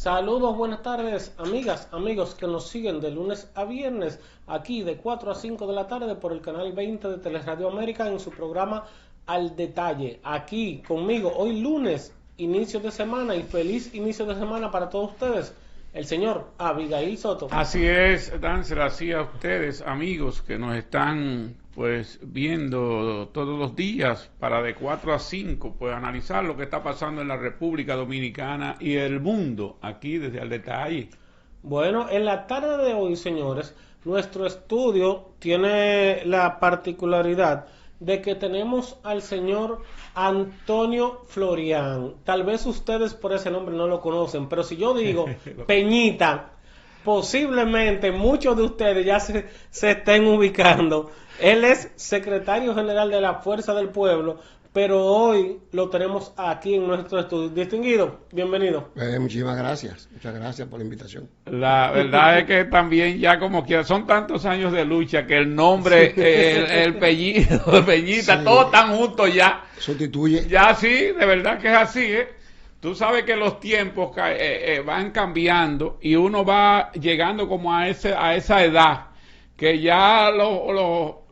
Saludos, buenas tardes, amigas, amigos que nos siguen de lunes a viernes, aquí de 4 a 5 de la tarde por el canal 20 de Teleradio América en su programa Al Detalle. Aquí conmigo, hoy lunes, inicio de semana y feliz inicio de semana para todos ustedes, el señor Abigail Soto. Así es, Dancer, así a ustedes, amigos que nos están pues viendo todos los días para de 4 a 5, pues analizar lo que está pasando en la República Dominicana y el mundo, aquí desde Al Detalle. Bueno, en la tarde de hoy, señores, nuestro estudio tiene la particularidad de que tenemos al señor Antonio Florian. Tal vez ustedes por ese nombre no lo conocen, pero si yo digo Peñita, posiblemente muchos de ustedes ya se estén ubicando. Él es secretario general de la Fuerza del Pueblo, pero hoy lo tenemos aquí en nuestro estudio. Distinguido, bienvenido. Muchísimas gracias, muchas gracias por la invitación. La verdad es que también ya como quiera, son tantos años de lucha que el nombre, el Peñita, sí, todos están juntos ya. Sustituye. Ya sí, de verdad que es así, ¿eh? Tú sabes que los tiempos van cambiando y uno va llegando como a esa edad que ya los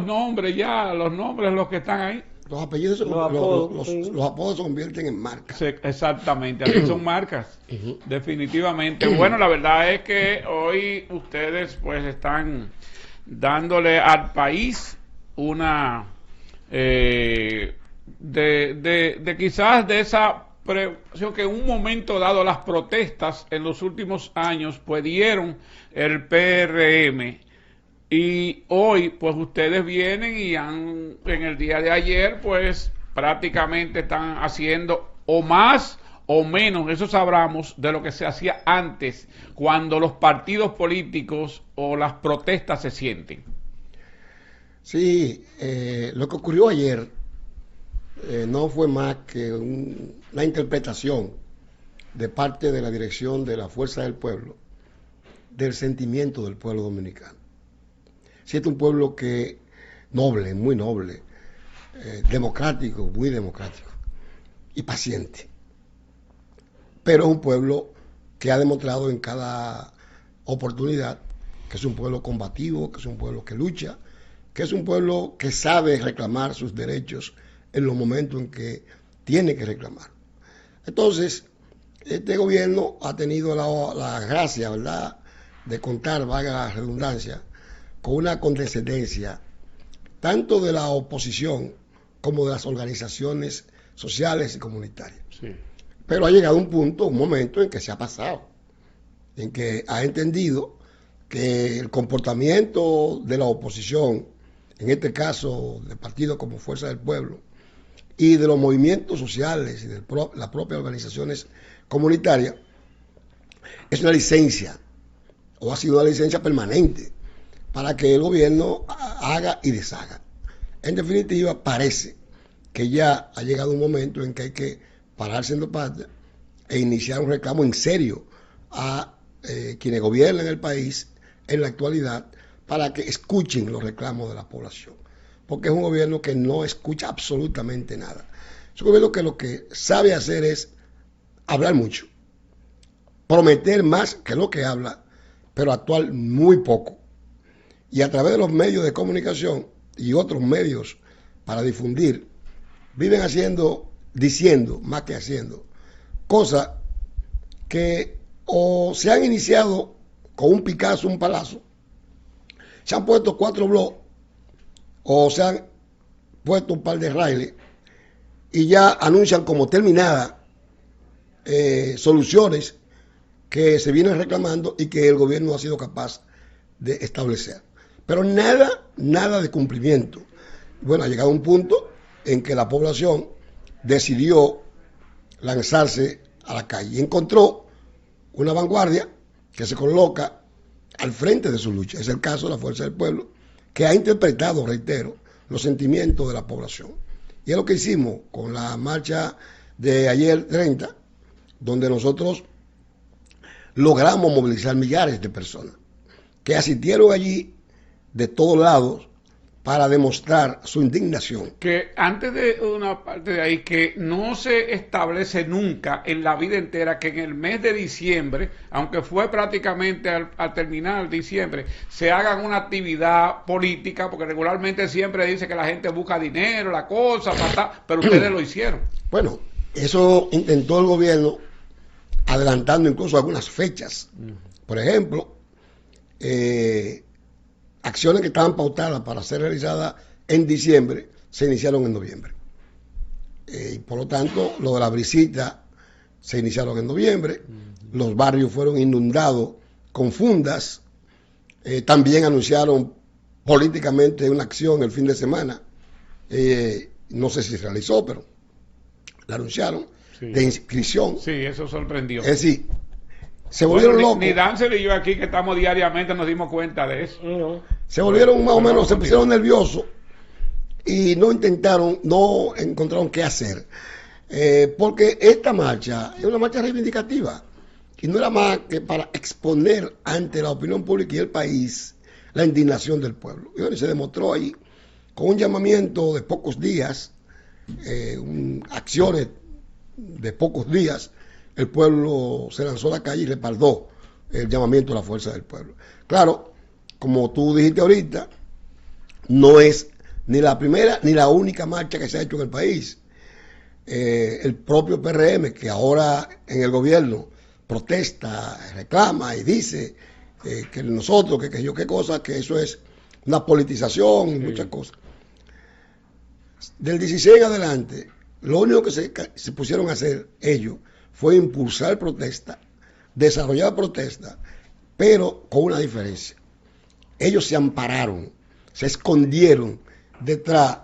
nombres los que están ahí. Los apellidos, los apodos se convierten en marcas. Sí, exactamente, así son marcas, definitivamente. Bueno, la verdad es que hoy ustedes pues están dándole al país una quizás de esa preocupación que en un momento dado las protestas en los últimos años pues dieron el PRM. Y hoy, pues ustedes vienen y en el día de ayer, pues prácticamente están haciendo o más o menos, eso sabramos, de lo que se hacía antes, cuando los partidos políticos o las protestas se sienten. Sí, lo que ocurrió ayer no fue más que una interpretación de parte de la dirección de la Fuerza del Pueblo, del sentimiento del pueblo dominicano. Si es un pueblo que noble, muy noble, democrático, muy democrático y paciente. Pero es un pueblo que ha demostrado en cada oportunidad que es un pueblo combativo, que es un pueblo que lucha, que es un pueblo que sabe reclamar sus derechos en los momentos en que tiene que reclamar. Entonces, este gobierno ha tenido la gracia, ¿verdad?, de contar, valga la redundancia, con una condescendencia tanto de la oposición como de las organizaciones sociales y comunitarias. Sí. Pero ha llegado un momento en que se ha pasado, en que ha entendido que el comportamiento de la oposición, en este caso de partidos como Fuerza del Pueblo, y de los movimientos sociales y de las propias organizaciones comunitarias, es una licencia, o ha sido una licencia permanente, para que el gobierno haga y deshaga. En definitiva, parece que ya ha llegado un momento en que hay que pararse en dos patas e iniciar un reclamo en serio a quienes gobiernan el país en la actualidad para que escuchen los reclamos de la población. Porque es un gobierno que no escucha absolutamente nada. Es un gobierno que lo que sabe hacer es hablar mucho, prometer más que lo que habla, pero actuar muy poco. Y a través de los medios de comunicación y otros medios para difundir, viven diciendo más que haciendo, cosas que o se han iniciado con un Picasso, un palazo, se han puesto 4 blogs o se han puesto un par de raíles y ya anuncian como terminadas soluciones que se vienen reclamando y que el gobierno ha sido capaz de establecer. Pero nada de cumplimiento. Bueno, ha llegado un punto en que la población decidió lanzarse a la calle y encontró una vanguardia que se coloca al frente de su lucha. Es el caso de la Fuerza del Pueblo, que ha interpretado, reitero, los sentimientos de la población. Y es lo que hicimos con la marcha de ayer 30, donde nosotros logramos movilizar millares de personas que asistieron allí de todos lados para demostrar su indignación. Que antes de una parte de ahí, que no se establece nunca en la vida entera que en el mes de diciembre, aunque fue prácticamente al terminar diciembre, se hagan una actividad política, porque regularmente siempre dice que la gente busca dinero, la cosa, pero ustedes lo hicieron. Bueno, eso intentó el gobierno, adelantando incluso algunas fechas. Por ejemplo, acciones que estaban pautadas para ser realizadas en diciembre se iniciaron en noviembre. Y por lo tanto, lo de la brisita se iniciaron en noviembre. Los barrios fueron inundados con fundas. También anunciaron políticamente una acción el fin de semana. No sé si se realizó, pero la anunciaron, sí, de inscripción. Sí, eso sorprendió. Es decir, se volvieron locos. Ni Dancer y yo aquí, que estamos diariamente, nos dimos cuenta de eso. Se volvieron más o menos, se pusieron nerviosos y no encontraron qué hacer. Porque esta marcha es una marcha reivindicativa y no era más que para exponer ante la opinión pública y el país la indignación del pueblo. Y bueno, se demostró ahí con un llamamiento de pocos días, acciones de pocos días. El pueblo se lanzó a la calle y respaldó el llamamiento a la fuerza del pueblo. Claro, como tú dijiste ahorita, no es ni la primera ni la única marcha que se ha hecho en el país. El propio PRM, que ahora en el gobierno protesta, reclama y dice que nosotros, que yo qué cosa, que eso es una politización y muchas cosas. Del 16 en adelante, lo único que se pusieron a hacer ellos fue impulsar protesta, desarrollar protesta, pero con una diferencia. Ellos se ampararon, se escondieron detrás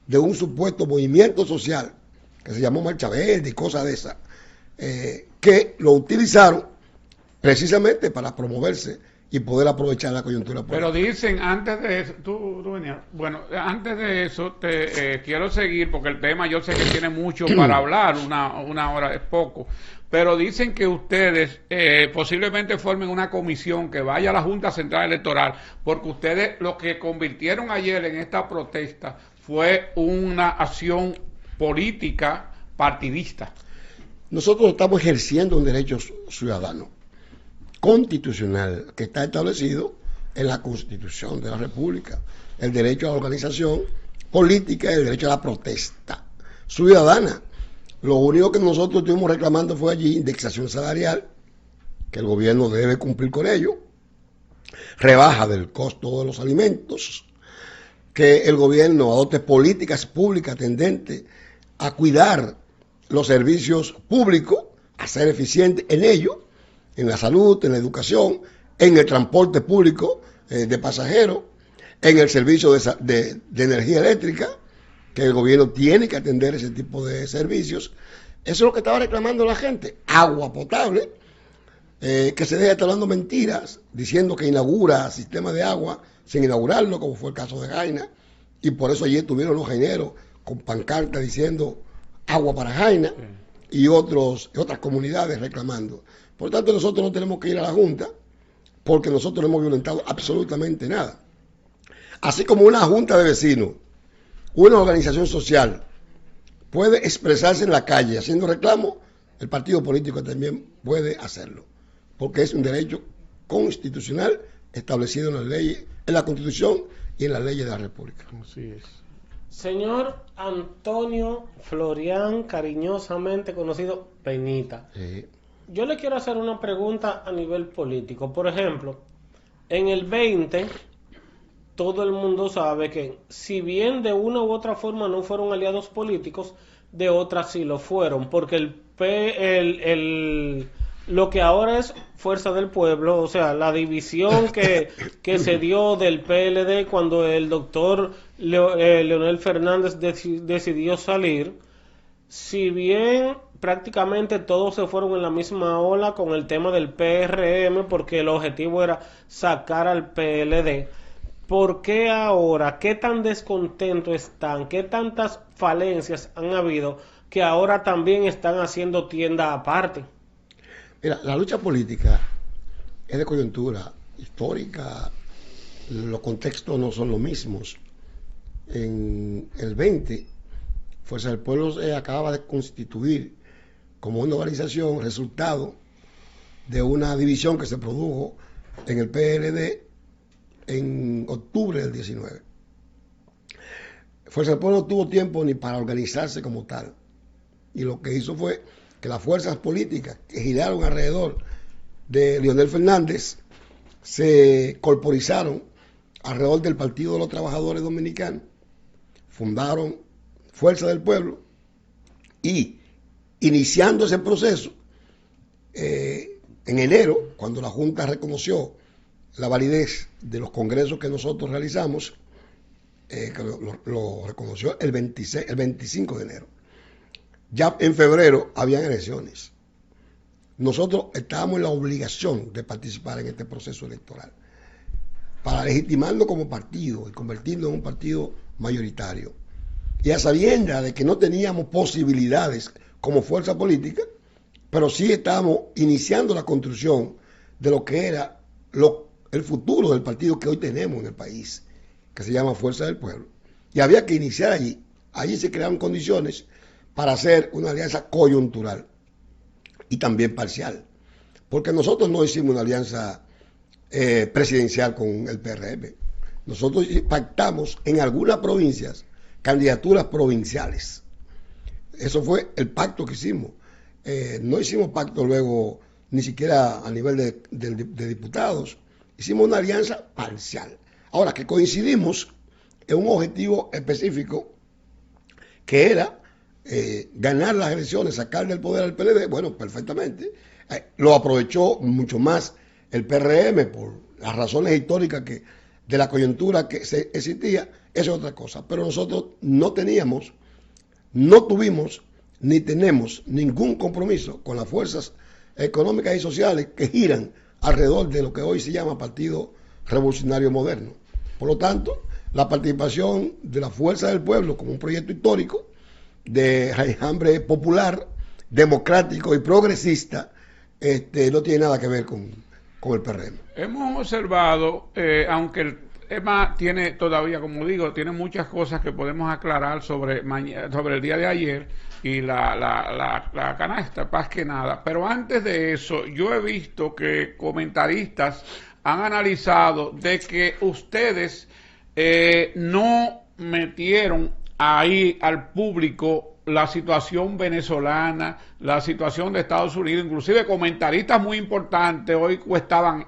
de un supuesto movimiento social que se llamó Marcha Verde y cosas de esas, que lo utilizaron precisamente para promoverse y poder aprovechar la coyuntura política. Pero dicen, antes de eso, tú venías, bueno, antes de eso quiero seguir, porque el tema yo sé que tiene mucho para hablar, una hora es poco, pero dicen que ustedes posiblemente formen una comisión que vaya a la Junta Central Electoral, porque ustedes lo que convirtieron ayer en esta protesta fue una acción política partidista. Nosotros estamos ejerciendo un derecho ciudadano constitucional que está establecido en la Constitución de la República, el derecho a la organización política y el derecho a la protesta ciudadana. Lo único que nosotros estuvimos reclamando fue allí indexación salarial, que el gobierno debe cumplir con ello, rebaja del costo de los alimentos, que el gobierno adopte políticas públicas tendentes a cuidar los servicios públicos, a ser eficiente en ello, en la salud, en la educación, en el transporte público de pasajeros, en el servicio de energía eléctrica, que el gobierno tiene que atender ese tipo de servicios. Eso es lo que estaba reclamando la gente. Agua potable, que se deje de estar hablando mentiras, diciendo que inaugura sistema de agua sin inaugurarlo, como fue el caso de Jaina, y por eso ayer tuvieron los jaineros con pancartas diciendo agua para Jaina, y otras comunidades reclamando. Por tanto, nosotros no tenemos que ir a la Junta, porque nosotros no hemos violentado absolutamente nada. Así como una junta de vecinos, una organización social puede expresarse en la calle haciendo reclamo, el partido político también puede hacerlo, porque es un derecho constitucional establecido en las leyes, en la Constitución y en las leyes de la República. Así es. Señor Antonio Florian, cariñosamente conocido Peñita. Sí. Yo le quiero hacer una pregunta a nivel político. Por ejemplo, en el 20, todo el mundo sabe que si bien de una u otra forma no fueron aliados políticos, de otra sí lo fueron, porque lo que ahora es Fuerza del Pueblo, o sea, la división que se dio del PLD cuando el doctor Leonel Fernández decidió salir, si bien prácticamente todos se fueron en la misma ola con el tema del PRM, porque el objetivo era sacar al PLD, ¿por qué ahora, qué tan descontentos están, qué tantas falencias han habido que ahora también están haciendo tienda aparte? Mira, la lucha política es de coyuntura histórica, los contextos no son los mismos. en el 20, Fuerza del Pueblo se acababa de constituir como una organización resultado de una división que se produjo en el PLD en octubre del 19. Fuerza del Pueblo no tuvo tiempo ni para organizarse como tal. Y lo que hizo fue que las fuerzas políticas que giraron alrededor de Leonel Fernández se corporizaron alrededor del Partido de los Trabajadores Dominicanos, fundaron Fuerza del Pueblo y iniciando ese proceso, en enero, cuando la Junta reconoció la validez de los congresos que nosotros realizamos, que lo reconoció el 25 de enero. Ya en febrero habían elecciones. Nosotros estábamos en la obligación de participar en este proceso electoral para legitimarnos como partido y convertirnos en un partido mayoritario. Y a sabiendas de que no teníamos posibilidades como fuerza política, pero sí estábamos iniciando la construcción de lo que era el futuro del partido que hoy tenemos en el país, que se llama Fuerza del Pueblo. Y había que iniciar allí. Allí se crearon condiciones para hacer una alianza coyuntural y también parcial. Porque nosotros no hicimos una alianza presidencial con el PRM. Nosotros pactamos en algunas provincias candidaturas provinciales. Eso fue el pacto que hicimos. No hicimos pacto luego ni siquiera a nivel de diputados. Hicimos una alianza parcial. Ahora, que coincidimos en un objetivo específico que era ganar las elecciones, sacar del poder al PLD, bueno, perfectamente. Lo aprovechó mucho más el PRM por las razones históricas de la coyuntura que existía, eso es otra cosa. Pero nosotros no tuvimos, ni tenemos ningún compromiso con las fuerzas económicas y sociales que giran alrededor de lo que hoy se llama Partido Revolucionario Moderno. Por lo tanto, la participación de la Fuerza del Pueblo como un proyecto histórico de raigambre popular, democrático y progresista, no tiene nada que ver con el PRM. Hemos observado, aunque el tema tiene todavía, como digo, tiene muchas cosas que podemos aclarar sobre el día de ayer y la canasta, más que nada. Pero antes de eso, yo he visto que comentaristas han analizado de que ustedes no metieron ahí al público la situación venezolana, la situación de Estados Unidos, inclusive comentaristas muy importantes hoy estaban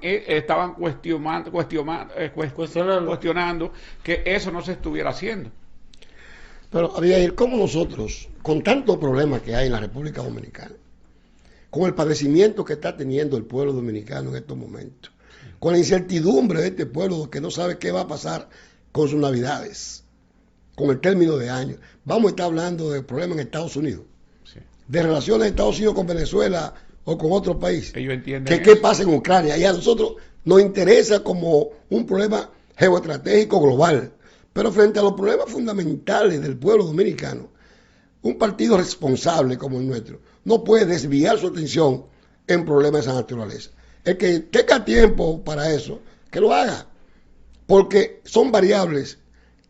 cuestionando que eso no se estuviera haciendo. Pero Abigail, ¿cómo nosotros, con tantos problemas que hay en la República Dominicana, con el padecimiento que está teniendo el pueblo dominicano en estos momentos, con la incertidumbre de este pueblo que no sabe qué va a pasar con sus navidades, con el término de año, vamos a estar hablando de problemas en Estados Unidos, sí, de relaciones de Estados Unidos con Venezuela o con otro país, ellos entienden qué pasa en Ucrania? Y a nosotros nos interesa como un problema geoestratégico global, pero frente a los problemas fundamentales del pueblo dominicano, un partido responsable como el nuestro no puede desviar su atención en problemas de esa naturaleza. El que tenga tiempo para eso, que lo haga, porque son variables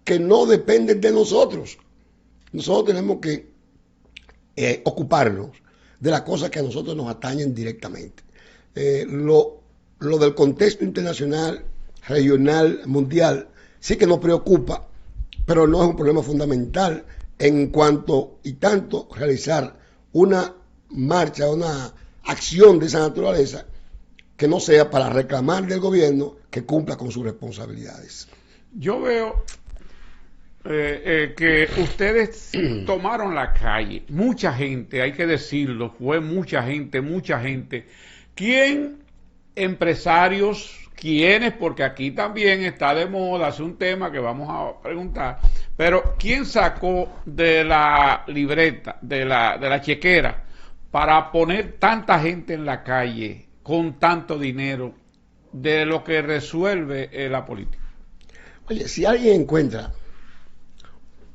que no dependen de nosotros. Nosotros tenemos que ocuparnos de las cosas que a nosotros nos atañen directamente. Lo del contexto internacional, regional, mundial, sí que nos preocupa, pero no es un problema fundamental en cuanto y tanto realizar una marcha, una acción de esa naturaleza que no sea para reclamar del gobierno que cumpla con sus responsabilidades. Yo veo que ustedes tomaron la calle, mucha gente, hay que decirlo, fue mucha gente. ¿Quién? Empresarios, ¿quiénes? Porque aquí también está de moda, es un tema que vamos a preguntar, pero ¿quién sacó de la libreta, de la chequera, para poner tanta gente en la calle con tanto dinero de lo que resuelve la política? Oye, si alguien encuentra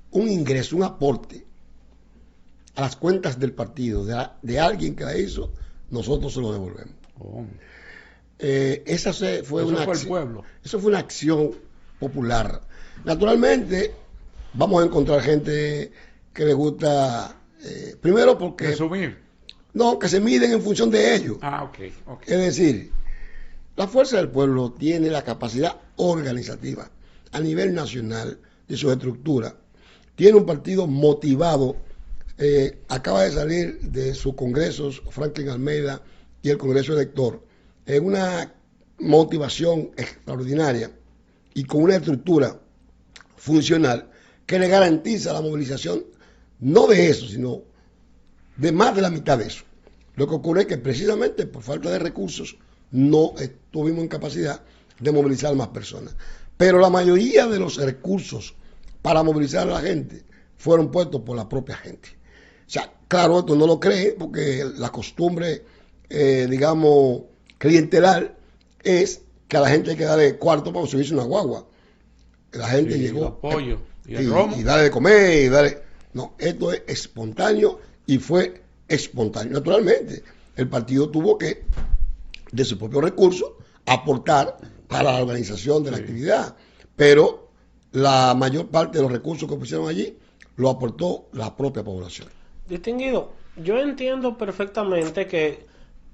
un ingreso, un aporte a las cuentas del partido de alguien que la hizo, nosotros se lo devolvemos. Oh. Esa fue una acción, el pueblo. Eso fue una acción popular. Naturalmente, vamos a encontrar gente que le gusta, primero porque... Resumir. No, que se miden en función de ellos. Ah, ok. Es decir, la Fuerza del Pueblo tiene la capacidad organizativa a nivel nacional de su estructura. Tiene un partido motivado. Acaba de salir de sus congresos Franklin Almeida y el Congreso Elector en una motivación extraordinaria y con una estructura funcional que le garantiza la movilización no de eso, sino de más de la mitad de eso. Lo que ocurre es que precisamente por falta de recursos no estuvimos en capacidad de movilizar más personas. Pero la mayoría de los recursos para movilizar a la gente fueron puestos por la propia gente. O sea, claro, esto no lo cree porque la costumbre, digamos, clientelar es que a la gente hay que darle cuarto para subirse una guagua. La gente llegó. Pollo, y el romo. Y darle de comer, y darle... No, esto es espontáneo y fue espontáneo. Naturalmente, el partido tuvo que, de sus propios recursos, aportar para la organización de la actividad. Pero la mayor parte de los recursos que pusieron allí lo aportó la propia población. Distinguido, yo entiendo perfectamente que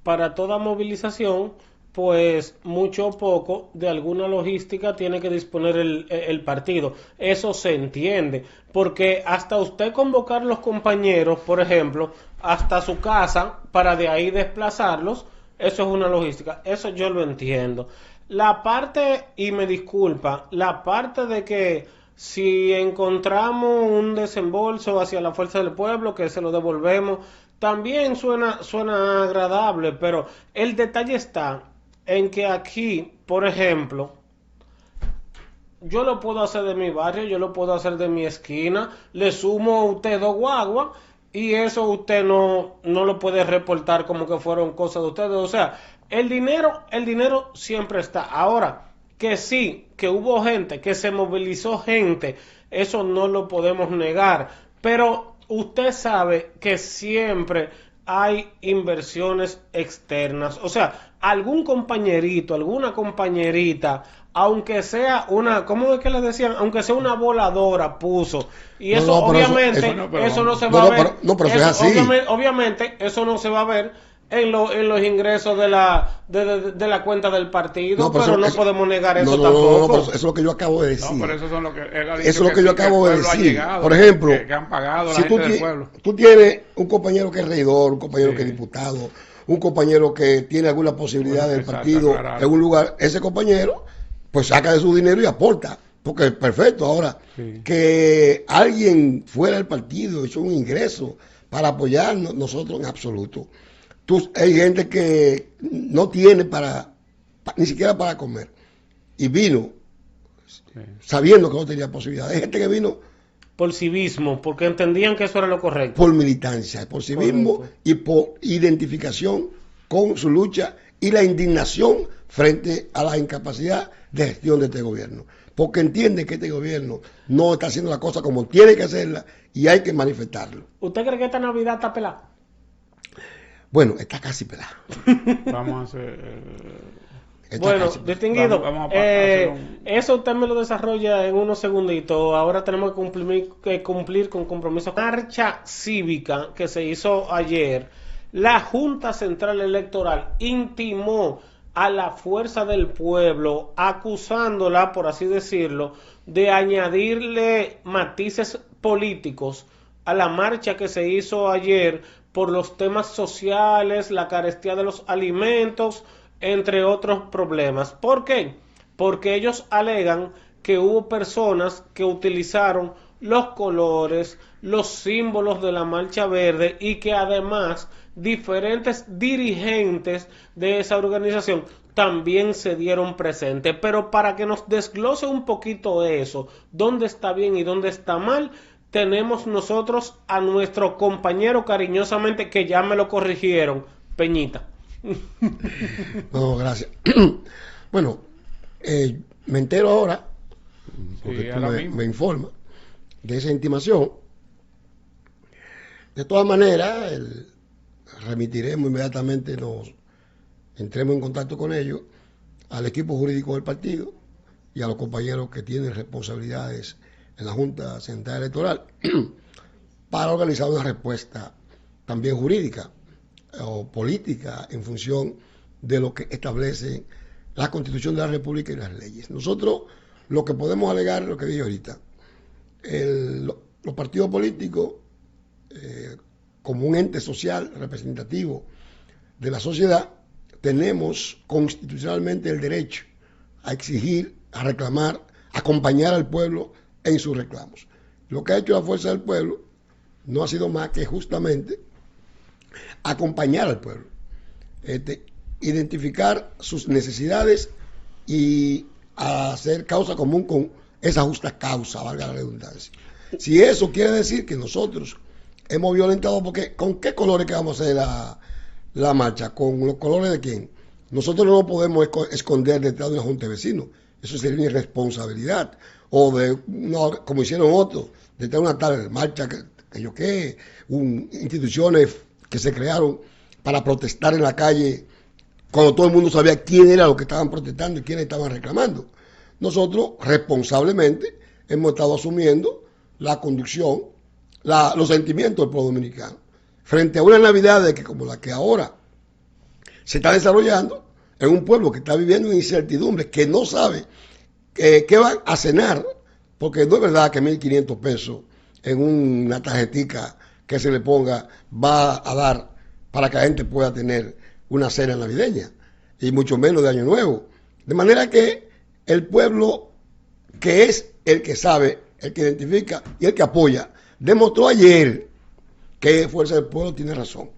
para toda movilización, pues mucho o poco de alguna logística tiene que disponer el partido. Eso se entiende, porque hasta usted convocar los compañeros, por ejemplo, hasta su casa para de ahí desplazarlos, eso es una logística. Eso yo lo entiendo. La parte, y me disculpa, la parte de que si encontramos un desembolso hacia la Fuerza del Pueblo, que se lo devolvemos, también suena agradable, pero el detalle está en que aquí, por ejemplo, yo lo puedo hacer de mi barrio, yo lo puedo hacer de mi esquina, le sumo a usted 2 guaguas y eso usted no lo puede reportar como que fueron cosas de ustedes. O sea, el dinero siempre está. Ahora, que sí, que hubo gente, que se movilizó gente, eso no lo podemos negar, pero usted sabe que siempre hay inversiones externas. O sea, algún compañerito, alguna compañerita, aunque sea una, ¿cómo es que le decían? Aunque sea una voladora puso. Y eso obviamente, eso no se va a ver. Pero eso es así. Obviamente, eso no se va a ver en los ingresos de la cuenta del partido, pero no podemos negar eso tampoco. Pero eso es lo que yo acabo de decir. No, pero eso son lo que eso es lo que yo acabo de decir. Llegado, por ejemplo, que han pagado si la gente del pueblo. Tú tienes un compañero que es regidor, un compañero que es diputado, un compañero que tiene alguna posibilidad del partido en algún lugar, ese compañero pues saca de su dinero y aporta, porque es perfecto. Ahora, que alguien fuera del partido hizo un ingreso para apoyarnos, nosotros en absoluto. Hay gente que no tiene ni siquiera para comer y vino sabiendo que no tenía posibilidad. Hay gente que vino por civismo, porque entendían que eso era lo correcto. Por militancia, por civismo y por identificación con su lucha y la indignación frente a la incapacidad de gestión de este gobierno. Porque entienden que este gobierno no está haciendo la cosa como tiene que hacerla y hay que manifestarlo. ¿Usted cree que esta Navidad está pelada? Bueno, está casi pelada. Vamos a hacer... Bueno, distinguido, eso usted me lo desarrolla en unos segunditos. Ahora tenemos que cumplir con compromisos. Marcha cívica que se hizo ayer. La Junta Central Electoral intimó a la Fuerza del Pueblo, acusándola, por así decirlo, de añadirle matices políticos a la marcha que se hizo ayer por los temas sociales, la carestía de los alimentos, entre otros problemas. ¿Por qué? Porque ellos alegan que hubo personas que utilizaron los colores, los símbolos de la Marcha Verde y que además diferentes dirigentes de esa organización también se dieron presentes. Pero para que nos desglose un poquito eso, dónde está bien y dónde está mal, tenemos nosotros a nuestro compañero cariñosamente, que ya me lo corrigieron, Peñita. No, gracias. Bueno, me entero ahora, porque tú me informas de esa intimación. De todas maneras, remitiremos inmediatamente, entremos en contacto con ellos, al equipo jurídico del partido y a los compañeros que tienen responsabilidades en la Junta Central Electoral para organizar una respuesta también jurídica o política en función de lo que establece la Constitución de la República y las leyes. Nosotros lo que podemos alegar es lo que dije ahorita. Los partidos políticos, como un ente social representativo de la sociedad, tenemos constitucionalmente el derecho a exigir, a reclamar, a acompañar al pueblo en sus reclamos. Lo que ha hecho la Fuerza del Pueblo no ha sido más que justamente acompañar al pueblo, identificar sus necesidades y hacer causa común con esa justa causa, valga la redundancia. Si eso quiere decir que nosotros hemos violentado, porque ¿con qué colores que vamos a hacer la marcha? ¿Con los colores de quién? Nosotros no nos podemos esconder detrás de una junta de vecinos. Eso sería una irresponsabilidad. O como hicieron otros, detrás de una tal marcha instituciones que se crearon para protestar en la calle cuando todo el mundo sabía quién era lo que estaban protestando y quiénes estaban reclamando. Nosotros responsablemente hemos estado asumiendo la conducción, los sentimientos del pueblo dominicano frente a una Navidad como la que ahora se está desarrollando en un pueblo que está viviendo en incertidumbre, que no sabe qué van a cenar, porque no es verdad que 1.500 pesos en una tarjetica que se le ponga va a dar para que la gente pueda tener una cena navideña, y mucho menos de Año Nuevo. De manera que el pueblo, que es el que sabe, el que identifica y el que apoya, demostró ayer que Fuerza del Pueblo tiene razón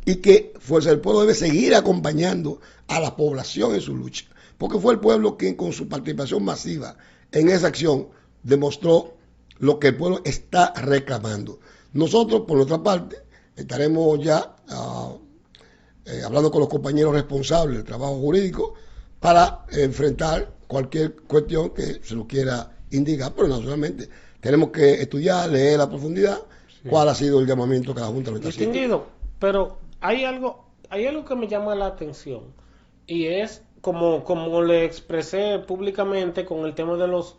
y que Fuerza del Pueblo debe seguir acompañando a la población en su lucha, porque fue el pueblo quien con su participación masiva en esa acción demostró lo que el pueblo está reclamando. Nosotros, por nuestra parte, estaremos ya hablando con los compañeros responsables del trabajo jurídico para enfrentar cualquier cuestión que se nos quiera indicar, pero naturalmente tenemos que estudiar, leer a profundidad cuál ha sido el llamamiento que la Junta lo está haciendo. Distinguido, pero hay algo que me llama la atención, y es como le expresé públicamente con el tema de los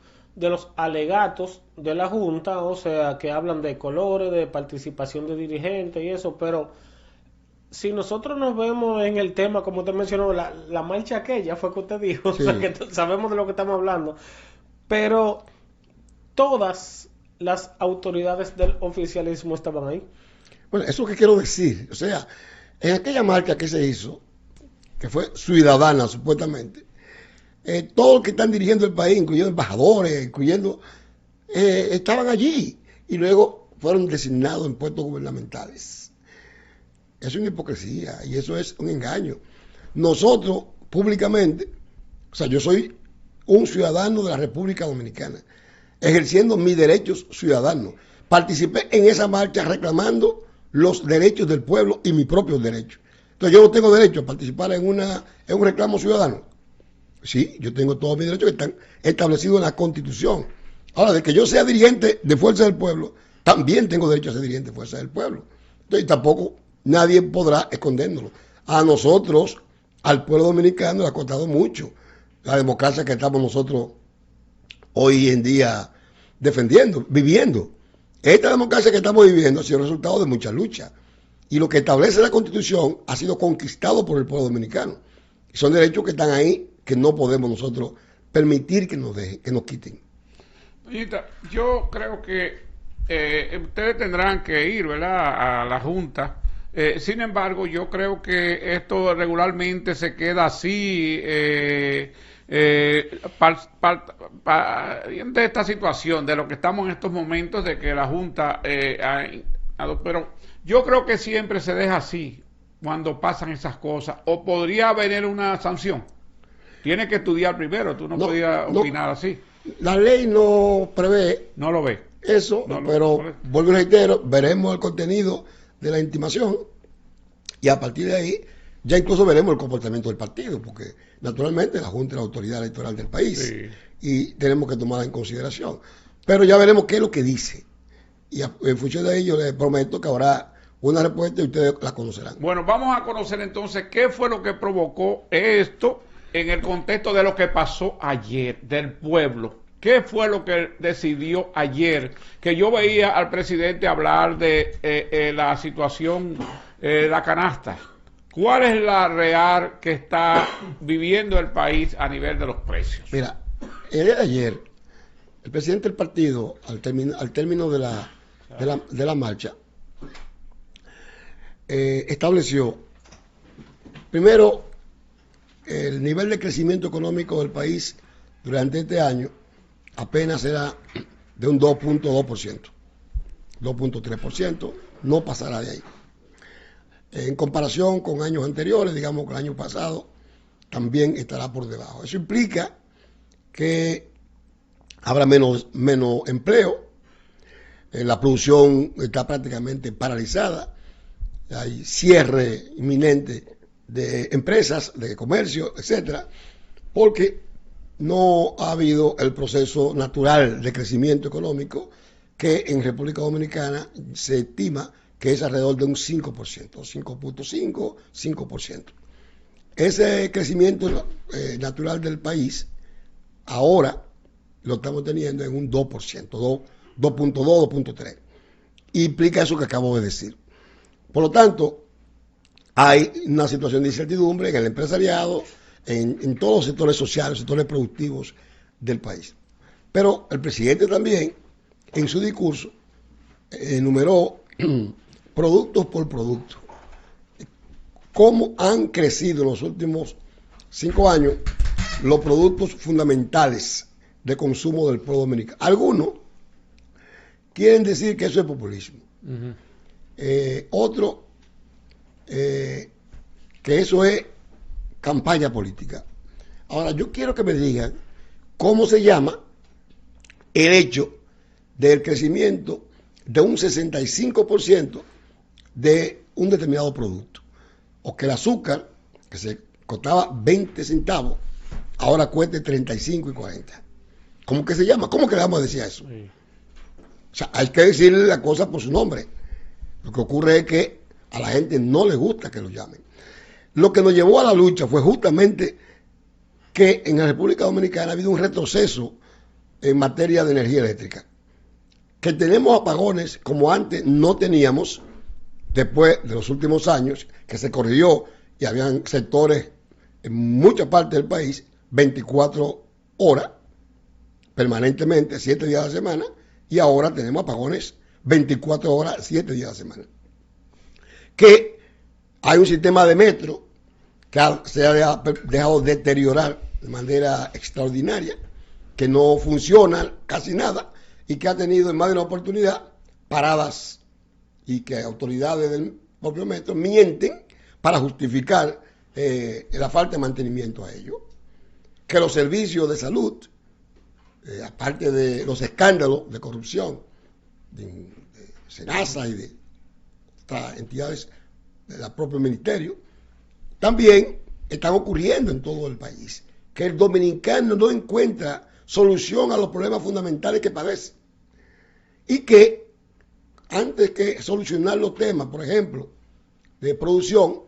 alegatos de la Junta, o sea, que hablan de colores, de participación de dirigentes y eso, pero si nosotros nos vemos en el tema, como usted mencionó, la marcha aquella fue que usted dijo, sí. O sea, que sabemos de lo que estamos hablando, pero todas las autoridades del oficialismo estaban ahí. Bueno, eso es lo que quiero decir. O sea, en aquella marcha que se hizo, que fue ciudadana supuestamente, todos los que están dirigiendo el país, incluyendo embajadores, estaban allí y luego fueron designados en puestos gubernamentales. Eso es una hipocresía y eso es un engaño. Nosotros, públicamente, o sea, yo soy un ciudadano de la República Dominicana, ejerciendo mis derechos ciudadanos. Participé en esa marcha reclamando los derechos del pueblo y mis propios derechos. Entonces, yo no tengo derecho a participar en un reclamo ciudadano. Sí, yo tengo todos mis derechos que están establecidos en la Constitución. Ahora, de que yo sea dirigente de Fuerza del Pueblo, también tengo derecho a ser dirigente de Fuerza del Pueblo. Entonces, tampoco nadie podrá escondérnoslo. A nosotros, al pueblo dominicano, le ha costado mucho la democracia que estamos nosotros hoy en día defendiendo, viviendo. Esta democracia que estamos viviendo ha sido el resultado de mucha lucha. Y lo que establece la Constitución ha sido conquistado por el pueblo dominicano. Y son derechos que están ahí, que no podemos nosotros permitir que nos quiten. Yo creo que ustedes tendrán que ir, ¿verdad?, a la Junta. Sin embargo, yo creo que esto regularmente se queda así, de esta situación, de lo que estamos en estos momentos, de que la Junta, pero yo creo que siempre se deja así cuando pasan esas cosas, o podría venir una sanción. Tienes que estudiar primero, tú no podías opinar así. La ley no prevé. No lo ve. Eso, pero vuelvo y reitero, veremos el contenido de la intimación y a partir de ahí ya incluso veremos el comportamiento del partido, porque naturalmente la Junta es la autoridad electoral del país, sí, y tenemos que tomarla en consideración. Pero ya veremos qué es lo que dice. Y en función de ello les prometo que habrá una respuesta y ustedes la conocerán. Bueno, vamos a conocer entonces qué fue lo que provocó esto en el contexto de lo que pasó ayer, del pueblo. ¿Qué fue lo que decidió ayer? Que yo veía al presidente hablar de la situación, la canasta. ¿Cuál es la real que está viviendo el país a nivel de los precios? Mira, el día de ayer, el presidente del partido, al término de la marcha, estableció, primero, el nivel de crecimiento económico del país durante este año apenas era de un 2.2%, 2.3%, no pasará de ahí. En comparación con años anteriores, digamos que el año pasado, también estará por debajo. Eso implica que habrá menos empleo, la producción está prácticamente paralizada, hay cierre inminente de empresas, de comercio, etcétera, porque no ha habido el proceso natural de crecimiento económico que en República Dominicana se estima que es alrededor de un 5%, 5.5, 5%. Ese crecimiento natural del país ahora lo estamos teniendo en un 2%, 2.2, 2.3. Implica eso que acabo de decir. Por lo tanto, hay una situación de incertidumbre en el empresariado, en todos los sectores sociales, sectores productivos del país. Pero el presidente también, en su discurso, enumeró productos por producto. Cómo han crecido en los últimos 5 años los productos fundamentales de consumo del pueblo dominicano. Algunos quieren decir que eso es populismo. Otro, que eso es campaña política. Ahora, yo quiero que me digan cómo se llama el hecho del crecimiento de un 65% de un determinado producto. O que el azúcar, que se costaba 20 centavos, ahora cueste 35 y 40. ¿Cómo que se llama? ¿Cómo que le vamos a decir eso? Sí. O sea, hay que decirle la cosa por su nombre. Lo que ocurre es que a la gente no le gusta que lo llamen. Lo que nos llevó a la lucha fue justamente que en la República Dominicana ha habido un retroceso en materia de energía eléctrica. Que tenemos apagones como antes no teníamos, después de los últimos años, que se corrigió y habían sectores en mucha parte del país, 24 horas, permanentemente, 7 días a la semana, y ahora tenemos apagones 24 horas, 7 días a la semana. Que hay un sistema de metro que se ha dejado deteriorar de manera extraordinaria, que no funciona casi nada y que ha tenido en más de una oportunidad paradas y que autoridades del propio metro mienten para justificar la falta de mantenimiento a ello. Que los servicios de salud, aparte de los escándalos de corrupción de SENASA y de otras entidades del propio ministerio, también están ocurriendo en todo el país. Que el dominicano no encuentra solución a los problemas fundamentales que padece. Y que antes que solucionar los temas, por ejemplo, de producción,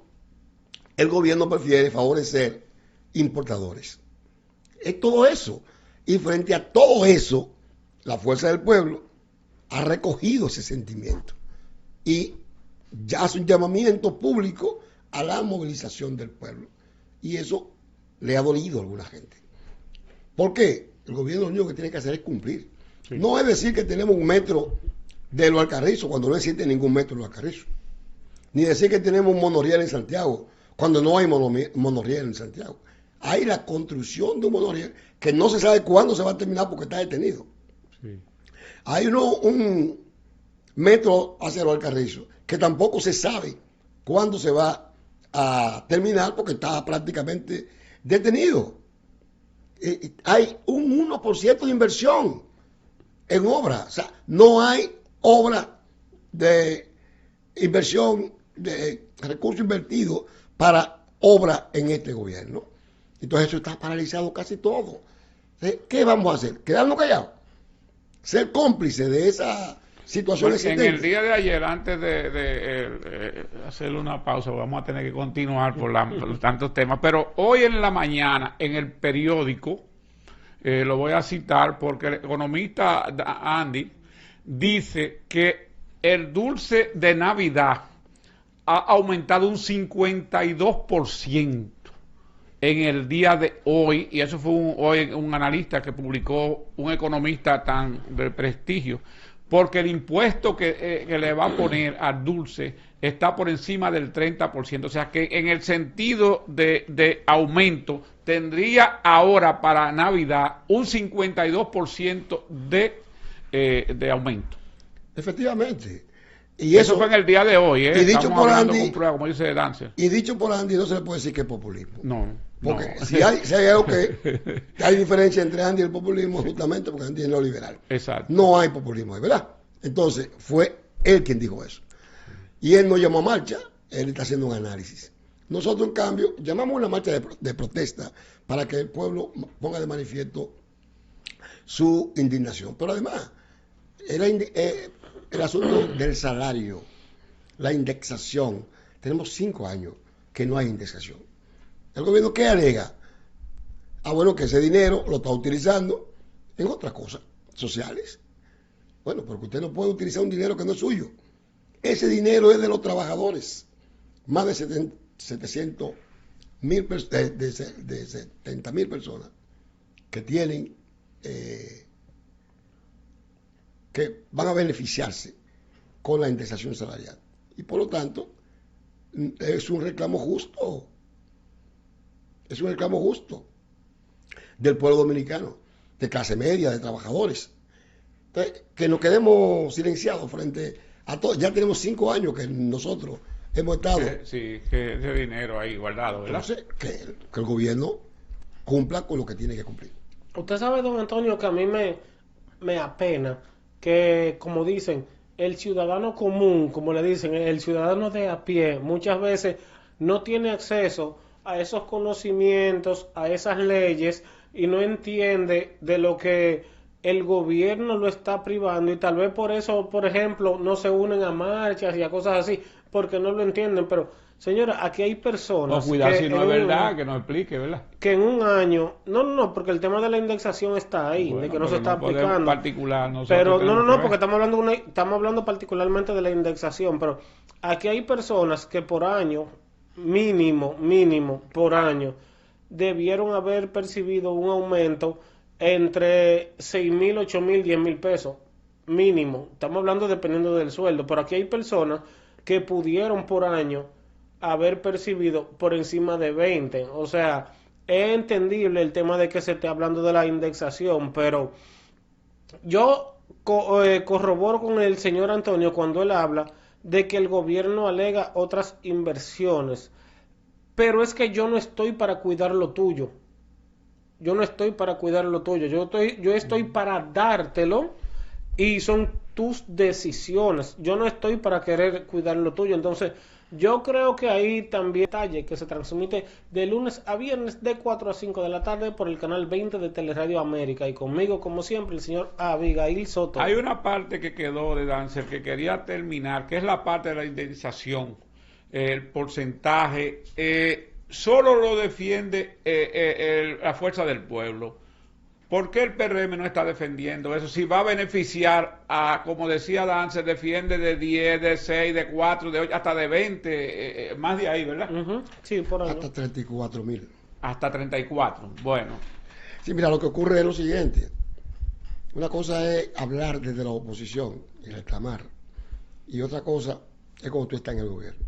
el gobierno prefiere favorecer importadores. Es todo eso. Y frente a todo eso, la Fuerza del Pueblo ha recogido ese sentimiento y ya hace un llamamiento público a la movilización del pueblo. Y eso le ha dolido a alguna gente. ¿Por qué? El gobierno lo único que tiene que hacer es cumplir. Sí. No es decir que tenemos un metro de Los Alcarrizos cuando no existe ningún metro de Los Alcarrizos. Ni decir que tenemos un monorriel en Santiago cuando no hay monorriel en Santiago. Hay la construcción de un monorriel que no se sabe cuándo se va a terminar porque está detenido. Sí. Hay un metro hacia Los Alcarrizos que tampoco se sabe cuándo se va a terminar porque está prácticamente detenido. Hay un 1% de inversión en obra. O sea, no hay obra de inversión de recursos invertidos para obra en este gobierno. Entonces eso está paralizado casi todo. ¿Qué vamos a hacer? ¿Quedarnos callados? ¿Ser cómplice de esa situación existente? En el día de ayer, antes de hacerle una pausa, vamos a tener que continuar por tantos temas, pero hoy en la mañana, en el periódico, lo voy a citar porque el economista Andy dice que el dulce de Navidad ha aumentado un 52% en el día de hoy, y eso fue hoy un analista que publicó un economista tan de prestigio, porque el impuesto que le va a poner al dulce está por encima del 30%, o sea que en el sentido de aumento tendría ahora para Navidad un 52% de aumento. Efectivamente. Y eso fue en el día de hoy, y dicho estamos por hablando Andy, con prueba, como dice Dancer. Y dicho por Andy, no se le puede decir que es populismo. No. Porque no. si hay algo que hay diferencia entre Andy y el populismo, justamente porque Andy es neoliberal. Exacto. No hay populismo, ¿es verdad? Entonces, fue él quien dijo eso. Y él no llamó a marcha, él está haciendo un análisis. Nosotros, en cambio, llamamos una marcha de protesta para que el pueblo ponga de manifiesto su indignación. Pero además, el asunto del salario, la indexación, tenemos 5 años que no hay indexación. ¿El gobierno qué alega? Bueno, que ese dinero lo está utilizando en otras cosas sociales. Bueno, porque usted no puede utilizar un dinero que no es suyo. Ese dinero es de los trabajadores. Más de 70.000 personas que tienen, que van a beneficiarse con la indexación salarial. Y por lo tanto, es un reclamo justo. Es un reclamo justo del pueblo dominicano, de clase media, de trabajadores. Entonces, que nos quedemos silenciados frente a todo. Ya tenemos 5 años que nosotros hemos estado. Sí, que ese dinero ahí guardado, ¿verdad? Entonces, que el gobierno cumpla con lo que tiene que cumplir. Usted sabe, don Antonio, que a mí me apena que, como dicen, el ciudadano común, como le dicen, el ciudadano de a pie, muchas veces no tiene acceso a esos conocimientos, a esas leyes, y no entiende de lo que el gobierno lo está privando, y tal vez por eso, por ejemplo, no se unen a marchas y a cosas así, porque no lo entienden. Pero, señora, aquí hay personas cuidado si no es verdad, que nos explique, ¿verdad? Que en un año, no, porque el tema de la indexación está ahí, Bueno, de que no se está aplicando. Particular, pero no, porque estamos hablando particularmente de la indexación, pero aquí hay personas que por año, mínimo por año, debieron haber percibido un aumento entre 6.000, 8.000, 10.000 pesos, mínimo. Estamos hablando dependiendo del sueldo, pero aquí hay personas que pudieron por año haber percibido por encima de 20. O sea, es entendible el tema de que se esté hablando de la indexación, pero yo corroboro con el señor Antonio cuando él habla de que el gobierno alega otras inversiones, pero es que yo no estoy para cuidar lo tuyo. Yo no estoy para cuidar lo tuyo. Yo estoy para dártelo y son tus decisiones. Yo no estoy para querer cuidar lo tuyo. Entonces, yo creo que ahí también detalle que se transmite de lunes a viernes de 4 a 5 de la tarde por el canal 20 de Teleradio América. Y conmigo, como siempre, el señor Abigail Soto. Hay una parte que quedó de Dancer que quería terminar, que es la parte de la indemnización, el porcentaje. Solo lo defiende la fuerza del pueblo. ¿Por qué el PRM no está defendiendo eso? Si va a beneficiar a, como decía Dancer, defiende de 10, de 6, de 4, de 8, hasta de 20, más de ahí, ¿verdad? Sí, por ahí. Hasta 34.000. Hasta 34, bueno. Sí, mira, lo que ocurre es lo siguiente. Una cosa es hablar desde la oposición y reclamar. Y otra cosa es cuando tú estás en el gobierno.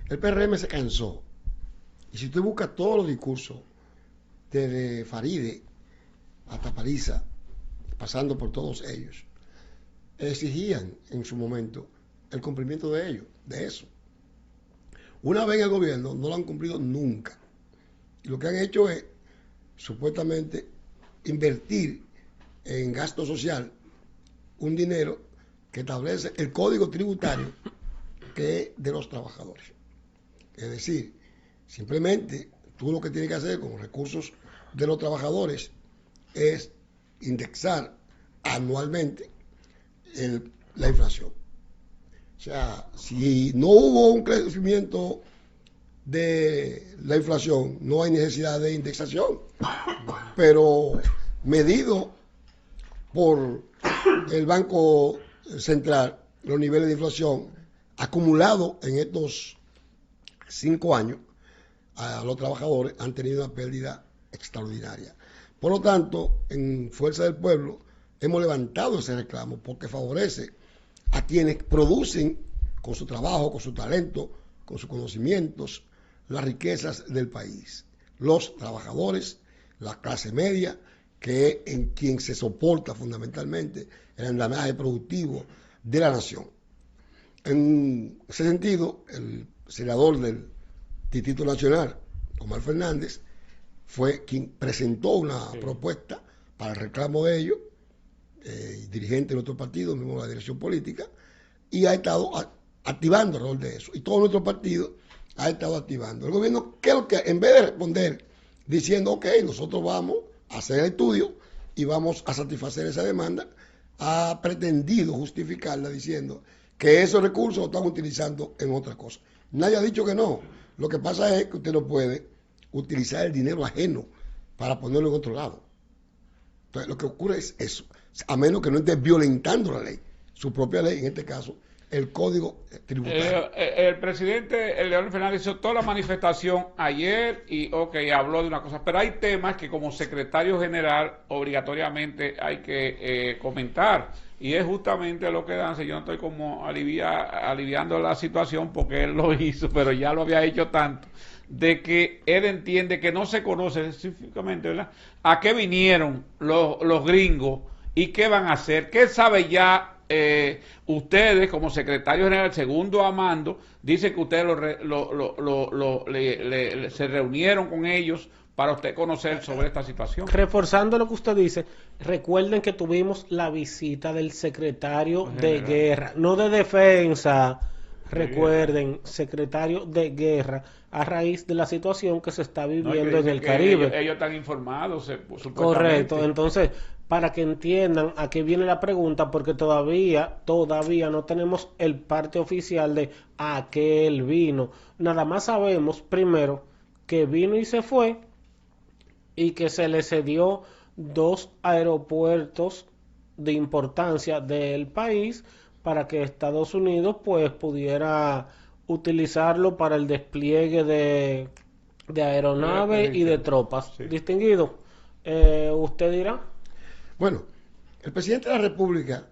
El PRM se cansó. Y si usted busca todos los discursos, desde Faride hasta Paliza, pasando por todos ellos, exigían en su momento el cumplimiento de ellos, de eso. Una vez en el gobierno no lo han cumplido nunca. Y lo que han hecho es, supuestamente, invertir en gasto social un dinero que establece el código tributario que es de los trabajadores. Es decir, simplemente tú lo que tienes que hacer con los recursos de los trabajadores es indexar anualmente la inflación. O sea, si no hubo un crecimiento de la inflación, no hay necesidad de indexación. Pero medido por el Banco Central, los niveles de inflación acumulados en estos 5 años, a los trabajadores han tenido una pérdida extraordinaria. Por lo tanto, en Fuerza del Pueblo hemos levantado ese reclamo porque favorece a quienes producen con su trabajo, con su talento, con sus conocimientos, las riquezas del país. Los trabajadores, la clase media, que es en quien se soporta fundamentalmente el andamiaje productivo de la nación. En ese sentido, el senador del Distrito Nacional, Omar Fernández, fue quien presentó una propuesta para el reclamo de ellos, dirigente de nuestro partido, mismo la dirección política, y ha estado activando alrededor de eso. Y todo nuestro partido ha estado activando. El gobierno, ¿qué es lo que, en vez de responder diciendo, ok, nosotros vamos a hacer el estudio y vamos a satisfacer esa demanda, ha pretendido justificarla diciendo que esos recursos los están utilizando en otra cosa. Nadie ha dicho que no. Lo que pasa es que usted no puede utilizar el dinero ajeno para ponerlo en otro lado. Entonces, lo que ocurre es eso, a menos que no esté violentando la ley, su propia ley, en este caso, el Código Tributario. El presidente Leonel Fernández hizo toda la manifestación ayer y habló de una cosa, pero hay temas que como secretario general obligatoriamente hay que comentar, y es justamente lo que Dance, yo no estoy como aliviando la situación porque él lo hizo, pero ya lo había hecho tanto, de que él entiende que no se conoce específicamente, ¿verdad?, a qué vinieron los gringos y qué van a hacer, qué sabe ya. Ustedes como secretario general, segundo a mando, dice que ustedes se reunieron con ellos para usted conocer sobre esta situación. Reforzando lo que usted dice, recuerden que tuvimos la visita del secretario de Guerra, no de Defensa, recuerden, secretario de Guerra, a raíz de la situación que se está viviendo en el Caribe. Ellos están informados, correcto, entonces, para que entiendan a qué viene la pregunta, porque todavía no tenemos el parte oficial de a qué él vino. Nada más sabemos, primero, que vino y se fue, y que se le cedió 2 aeropuertos de importancia del país para que Estados Unidos pues pudiera utilizarlo para el despliegue de aeronaves y de tropas. Sí. Distinguido, usted dirá. Bueno, el presidente de la República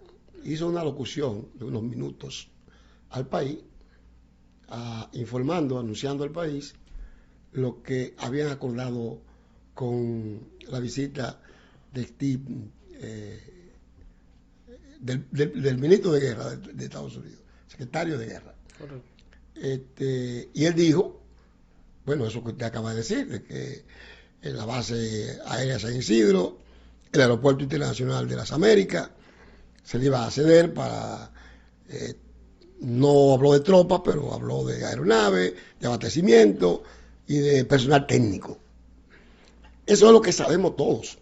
hizo una locución de unos minutos al país, anunciando al país lo que habían acordado con la visita de Steve, del ministro de Guerra de Estados Unidos, secretario de Guerra. Correcto. Y él dijo, bueno, eso que usted acaba de decir, de que en la base aérea San Isidro, el aeropuerto internacional de las Américas, se le iba a ceder para, no habló de tropas, pero habló de aeronaves, de abastecimiento y de personal técnico. Eso es lo que sabemos todos,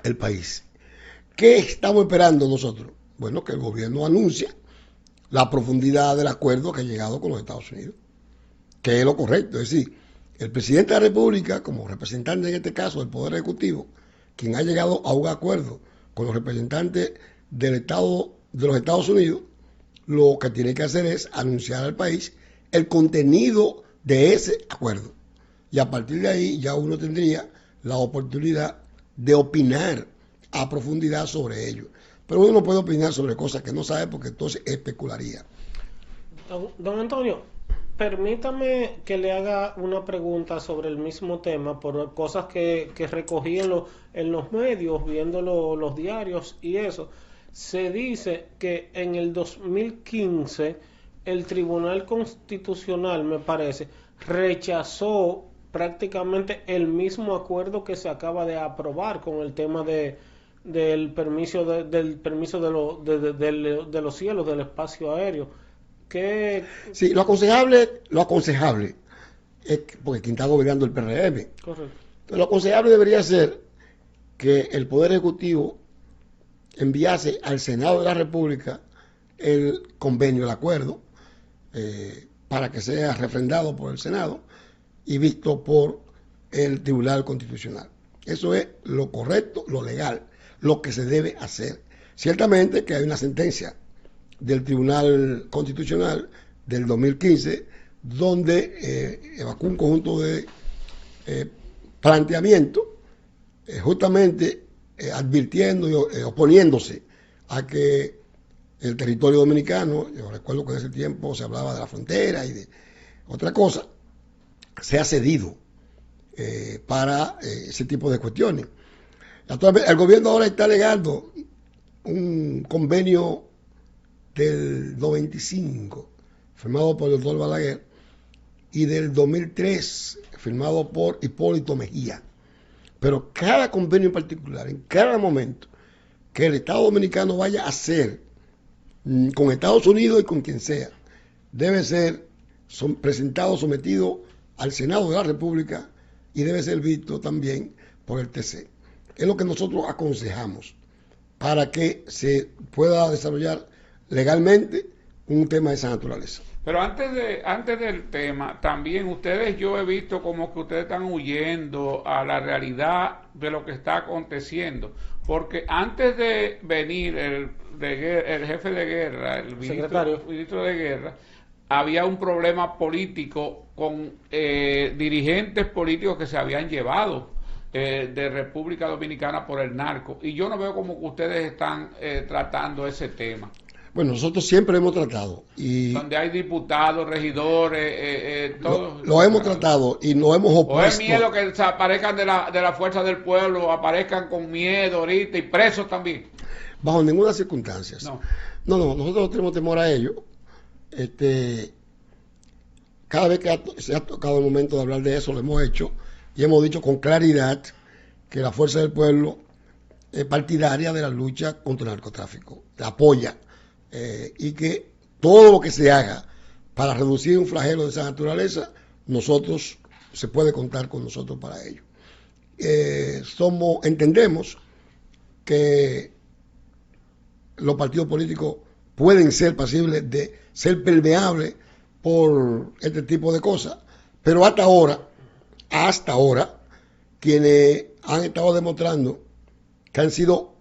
el país. ¿Qué estamos esperando nosotros? Bueno, que el gobierno anuncie la profundidad del acuerdo que ha llegado con los Estados Unidos, que es lo correcto. Es decir, el presidente de la República, como representante en este caso del Poder Ejecutivo, quien ha llegado a un acuerdo con los representantes del Estado de los Estados Unidos, lo que tiene que hacer es anunciar al país el contenido de ese acuerdo. Y a partir de ahí ya uno tendría la oportunidad de opinar a profundidad sobre ello. Pero uno no puede opinar sobre cosas que no sabe porque entonces especularía. Don Antonio, permítame que le haga una pregunta sobre el mismo tema por cosas que recogí en los medios, viendo los diarios y eso. Se dice que en el 2015 el Tribunal Constitucional, me parece, rechazó prácticamente el mismo acuerdo que se acaba de aprobar con el tema del permiso de los cielos, del espacio aéreo. Sí, lo aconsejable es que, porque quien está gobernando el PRM. Correcto. Entonces, lo aconsejable debería ser que el Poder Ejecutivo enviase al Senado de la República el convenio, el acuerdo, para que sea refrendado por el Senado y visto por el Tribunal Constitucional. Eso es lo correcto, lo legal, lo que se debe hacer. Ciertamente que hay una sentencia del Tribunal Constitucional del 2015 donde evacuó un conjunto de planteamientos justamente advirtiendo y oponiéndose a que el territorio dominicano, yo recuerdo que en ese tiempo se hablaba de la frontera y de otra cosa, sea cedido para ese tipo de cuestiones. Actualmente, el gobierno ahora está alegando un convenio del 95 firmado por el doctor Balaguer y del 2003 firmado por Hipólito Mejía. Pero cada convenio en particular, en cada momento que el Estado Dominicano vaya a hacer con Estados Unidos y con quien sea, debe ser presentado, sometido al Senado de la República y debe ser visto también por el TC. Es lo que nosotros aconsejamos para que se pueda desarrollar legalmente un tema de esa naturaleza. Pero antes del tema, también yo he visto como que ustedes están huyendo a la realidad de lo que está aconteciendo. Porque antes de venir el jefe de guerra, el ministro de guerra, había un problema político con dirigentes políticos que se habían llevado de República Dominicana por el narco. Y yo no veo como que ustedes están tratando ese tema. Bueno, nosotros siempre hemos tratado. Y donde hay diputados, regidores, todos. Lo hemos tratado y nos hemos opuesto. ¿O es miedo que aparezcan de la fuerza del pueblo, aparezcan con miedo ahorita y presos también? Bajo ninguna circunstancia. No, nosotros no tenemos temor a ello. Cada vez que se ha tocado el momento de hablar de eso, lo hemos hecho y hemos dicho con claridad que la fuerza del pueblo es partidaria de la lucha contra el narcotráfico, la apoya. Y que todo lo que se haga para reducir un flagelo de esa naturaleza, se puede contar con nosotros para ello. Entendemos que los partidos políticos pueden ser pasibles de ser permeables por este tipo de cosas, pero hasta ahora, quienes han estado demostrando que han sido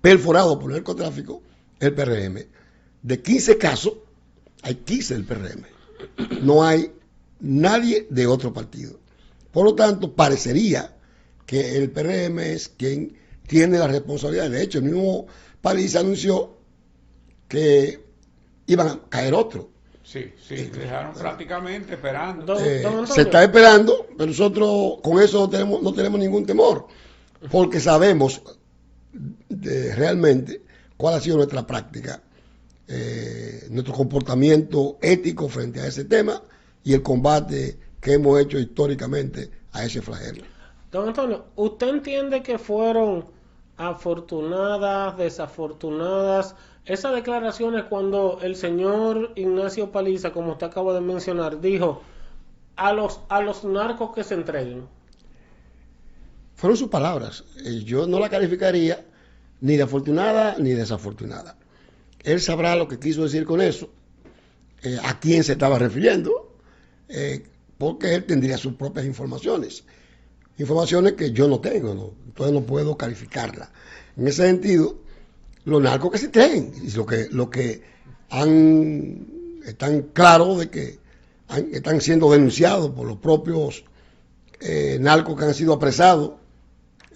perforado por el narcotráfico, el PRM. De 15 casos, hay 15 del PRM. No hay nadie de otro partido. Por lo tanto, parecería que el PRM es quien tiene la responsabilidad. De hecho, el mismo Paliza anunció que iban a caer otros. Sí, dejaron prácticamente esperando. Se está esperando, pero nosotros con eso no tenemos ningún temor, porque sabemos realmente cuál ha sido nuestra práctica, nuestro comportamiento ético frente a ese tema y el combate que hemos hecho históricamente a ese flagelo. Don Antonio, ¿usted entiende que fueron afortunadas, desafortunadas esas declaraciones cuando el señor Ignacio Paliza, como usted acaba de mencionar, dijo a los narcos que se entreguen? Fueron sus palabras. Yo no la calificaría ni de afortunada ni desafortunada. Él sabrá lo que quiso decir con eso, a quién se estaba refiriendo, porque él tendría sus propias informaciones que yo no tengo, ¿no? Entonces no puedo calificarla. En ese sentido, los narcos que se entreguen, lo que están claros de que están siendo denunciados por los propios narcos que han sido apresados.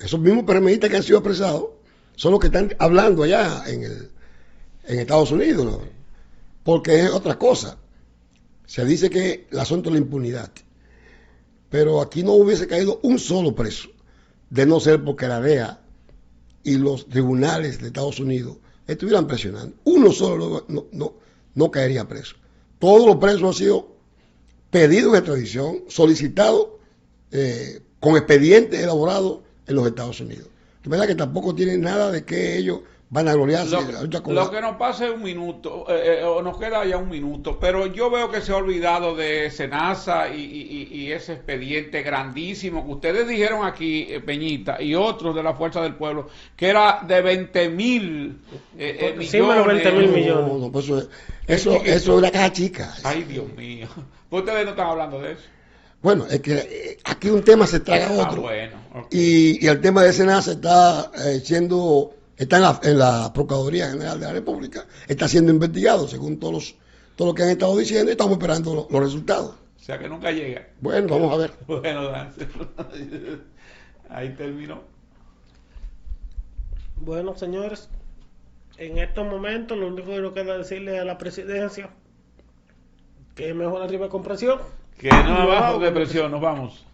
Esos mismos PRMistas que han sido apresados son los que están hablando allá en Estados Unidos, ¿no? Porque es otra cosa. Se dice que el asunto es la impunidad. Pero aquí no hubiese caído un solo preso, de no ser porque la DEA y los tribunales de Estados Unidos estuvieran presionando. Uno solo no caería preso. Todos los presos han sido pedidos de extradición, solicitados con expedientes elaborados en los Estados Unidos. De verdad que tampoco tienen nada de que ellos van a gloriarse. Lo que nos pasa es un minuto, o nos queda ya un minuto, pero yo veo que se ha olvidado de Senasa y ese expediente grandísimo que ustedes dijeron aquí, Peñita, y otros de la Fuerza del Pueblo, que era de 20,000 millones. Sí, menos 20,000 millones. No, pues eso es una caja chica. Ay, Dios mío. Ustedes no están hablando de eso. Bueno, es que aquí un tema se traga otro. Bueno, okay. Y el tema de SENASA está en la Procuraduría General de la República, está siendo investigado según todo lo que han estado diciendo y estamos esperando los resultados. O sea que nunca llega. Bueno, vamos a ver. Bueno, Dancer. Ahí terminó. Bueno, señores, en estos momentos lo único que nos queda decirle a la presidencia que es mejor arriba con presión. Que no abajo de presión, nos vamos.